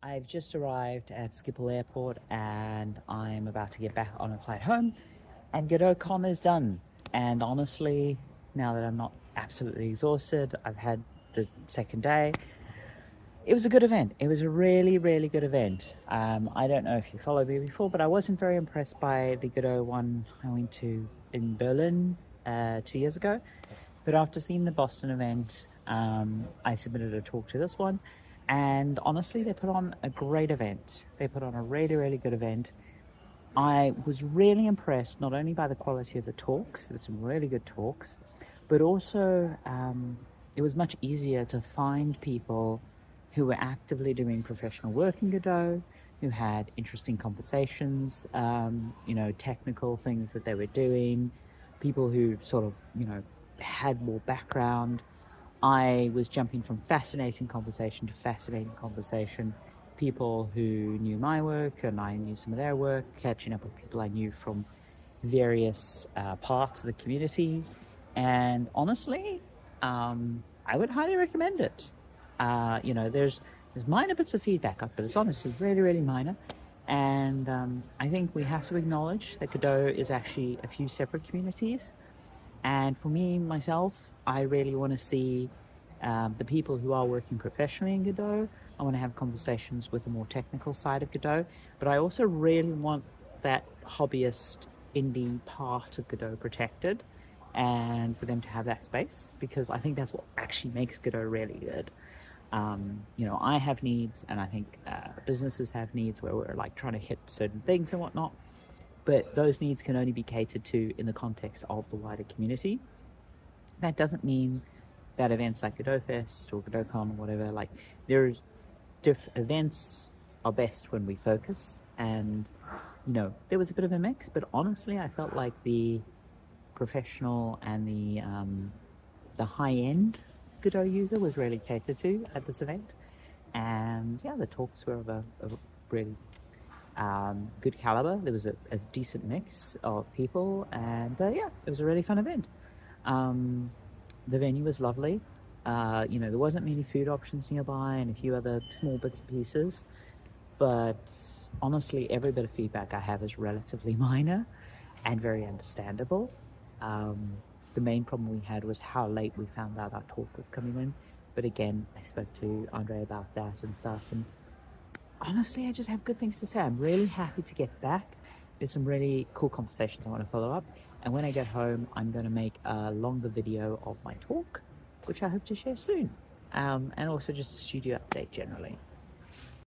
I've just arrived at Schiphol Airport and I'm about to get back on a flight home, and GodotCon is done. And honestly, now that I'm not absolutely exhausted, I've had the second day. It was a good event. It was a really, really good event. I don't know if you followed me before, but I wasn't very impressed by the Godot one I went to in Berlin 2 years ago. But after seeing the Boston event, I submitted a talk to this one. And honestly, they put on a great event. They put on a really, really good event. I was really impressed not only by the quality of the talks, there's some really good talks, but also it was much easier to find people who were actively doing professional work in Godot, who had interesting conversations, technical things that they were doing, people who sort of, had more background. I was jumping from fascinating conversation to fascinating conversation. People who knew my work and I knew some of their work, catching up with people I knew from various parts of the community. And honestly, I would highly recommend it. There's minor bits of feedback up, but it's honestly really, really minor. And I think we have to acknowledge that Godot is actually a few separate communities. And for me, myself, I really want to see the people who are working professionally in Godot. I want to have conversations with the more technical side of Godot, but I also really want that hobbyist indie part of Godot protected and for them to have that space, because I think that's what actually makes Godot really good. I have needs, and I think businesses have needs where we're like trying to hit certain things and whatnot, but those needs can only be catered to in the context of the wider community. That doesn't mean that events like Godot Fest or GodotCon or whatever, like events are best when we focus, and there was a bit of a mix, but honestly I felt like the professional and the high-end Godot user was really catered to at this event. And yeah, the talks were of a really good caliber. There was a decent mix of people, and it was a really fun event. The venue was lovely. There wasn't many food options nearby and a few other small bits and pieces, but honestly, every bit of feedback I have is relatively minor and very understandable. The main problem we had was how late we found out our talk was coming in, but again, I spoke to Andre about that and stuff, and honestly, I just have good things to say. I'm really happy to get back. There's some really cool conversations I want to follow up. And when I get home, I'm going to make a longer video of my talk, which I hope to share soon. And also just a studio update generally.